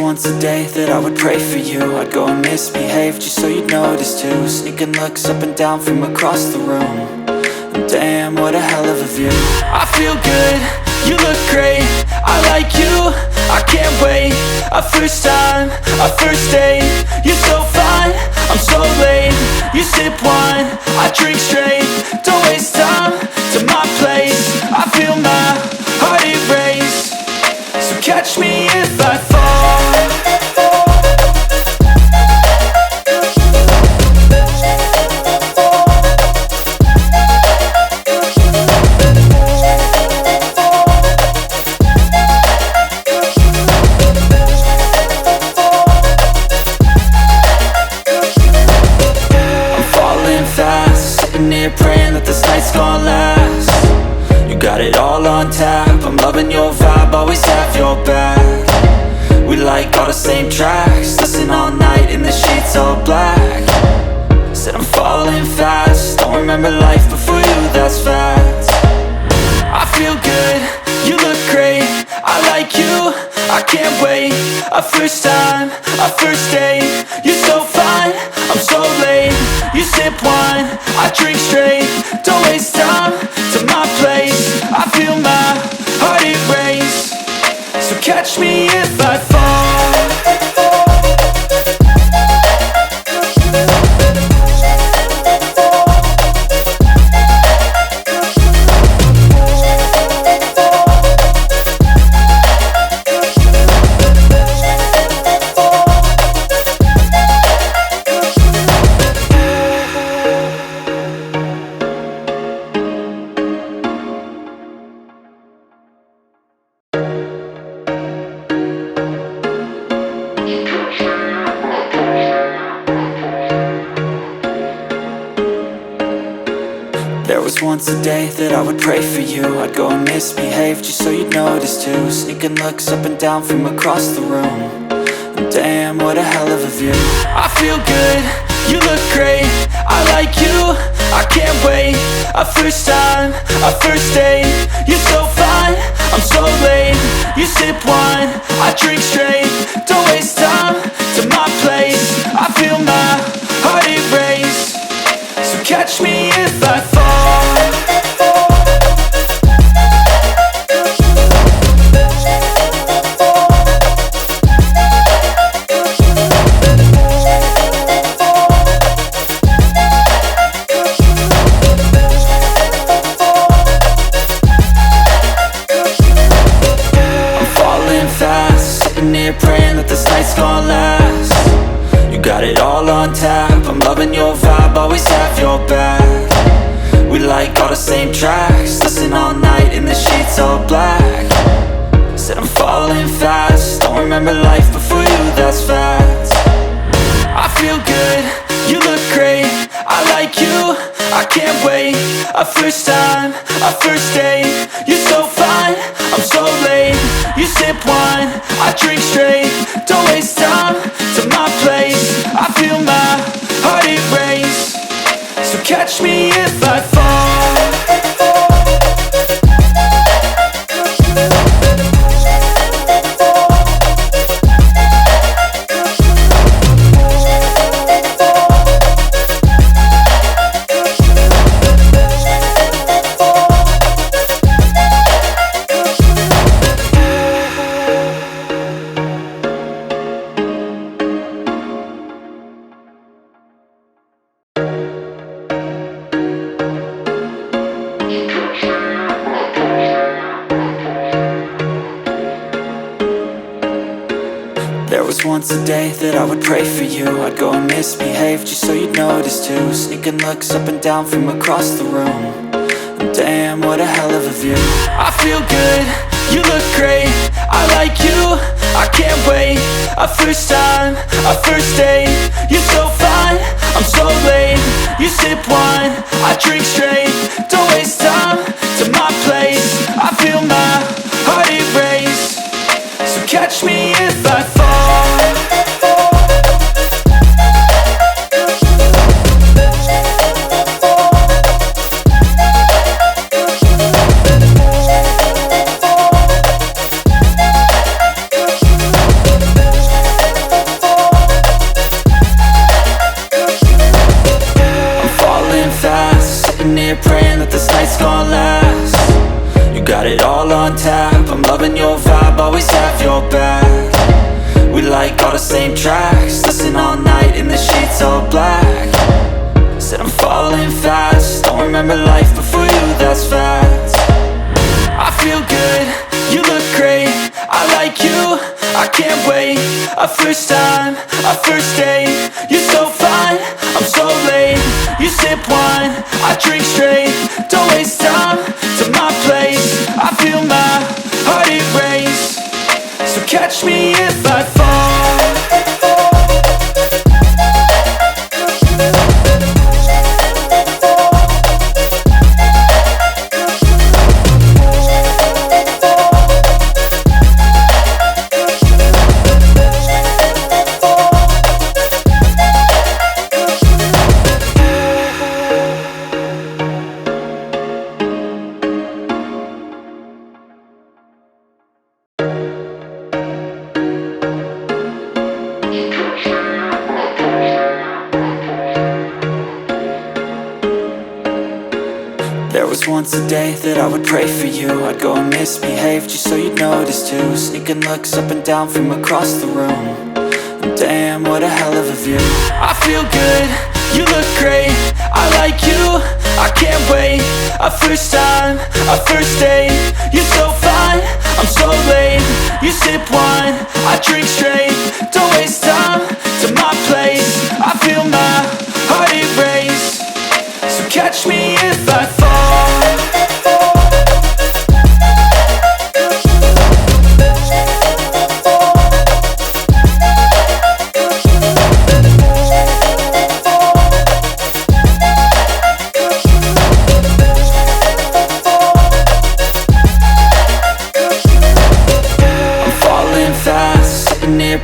once a day that I would pray for you. I'd go and misbehave just so you'd notice too. Sneaking looks up and down from across the room. And damn, what a hell of a view. I feel good, you look great, I like you, I can't wait. A first time, a first date, you're so fine, I'm so late. You sip wine, I drink straight. Don't waste time to my place. I feel my heart erase. So catch me if I fall. Praying that this night's gonna last. You got it all on tap, I'm loving your vibe, always have your back. We like all the same tracks, listen all night in the sheets all black. Said I'm falling fast, don't remember life before you, that's fact. I feel good, you look great, I like you, I can't wait. A first time, a first date, you're so fine, I'm so late. You sip wine, I drink straight. Don't waste time to my place. I feel my heart erase. So catch me if I fall. There was once a day that I would pray for you. I'd go and misbehave just so you'd notice too. Sneaking looks up and down from across the room. And damn, what a hell of a view. I feel good, you look great, I like you, I can't wait. A first time, a first date, you're so fine, I'm so late. You sip wine, I drink straight. Don't waste time to my place. I feel my heart erase. So catch me if I fall. Praying that this night's gonna last. You got it all on tap, I'm loving your vibe, always have your back. We like all the same tracks, listen all night in the sheets all black. Said I'm falling fast, don't remember life before you, that's fact. I feel good, you look great, I like you, I can't wait. A first time, a first date, you're so fine, I'm so late. You sip wine, I drink straight. Don't waste time to my place. I feel my heart erase. So catch me if I fall. There was once a day that I would pray for you. I'd go and misbehave just so you'd notice too. Sneaking looks up and down from across the room. And damn, what a hell of a view. I feel good, you look great, I like you, I can't wait. A first time, a first date, you're so fine, I'm so late. You sip wine, I drink straight. Don't waste time to my place. I feel my heart erase. So catch me if I fall. the same tracks. Listen all night in the sheets all black. Said I'm falling fast. Don't remember life before you, that's fact. I feel good, you look great. I like you, I can't wait. A first time, a first date. You're so fine, I'm so late. You sip wine, I drink straight. Don't waste time to my place. I feel my heart erase. So catch me if I fall. There was once a day that I would pray for you. I'd go and misbehave just so you'd notice too. Sneaking looks up and down from across the room. And damn, what a hell of a view. I feel good, you look great. I like you, I can't wait. A first time, a first date. You're so fine, I'm so late. You sip wine, I drink straight. Don't waste time to my place. I feel my heart erase. So catch me if I fall.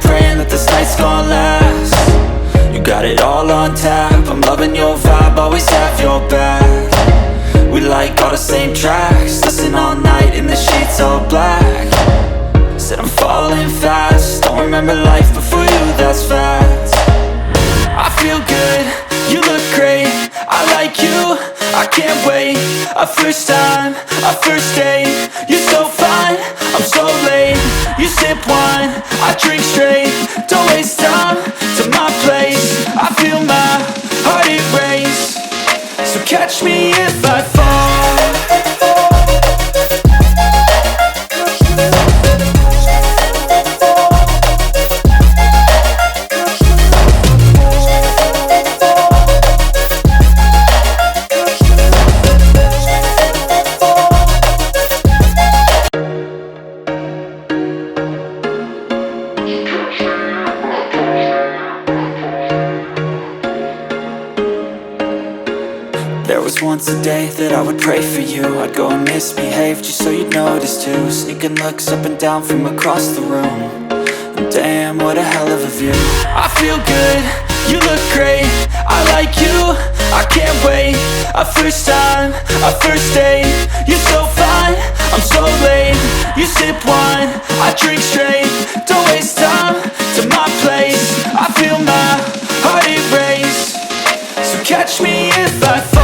Praying that this night's gonna last. You got it all on tap. I'm loving your vibe, always have your back. We like all the same tracks. Listen all night in the sheets all black. Said I'm falling fast. Don't remember life before you, that's fact. I feel good, you look great. I like you, I can't wait. A first time, a first date. You're so fine, I'm so late. You sip wine, I drink straight. Don't waste time to my place. I feel my heart erase. So catch me if I fall. There was once a day that I would pray for you. I'd go and misbehave just so you'd notice too. Sneaking looks up and down from across the room. And damn, what a hell of a view. I feel good, you look great. I like you, I can't wait. A first time, a first date. You're so fine, I'm so late. You sip wine, I drink straight. Don't waste time to my place. I feel my heart erase. So catch me if I fall.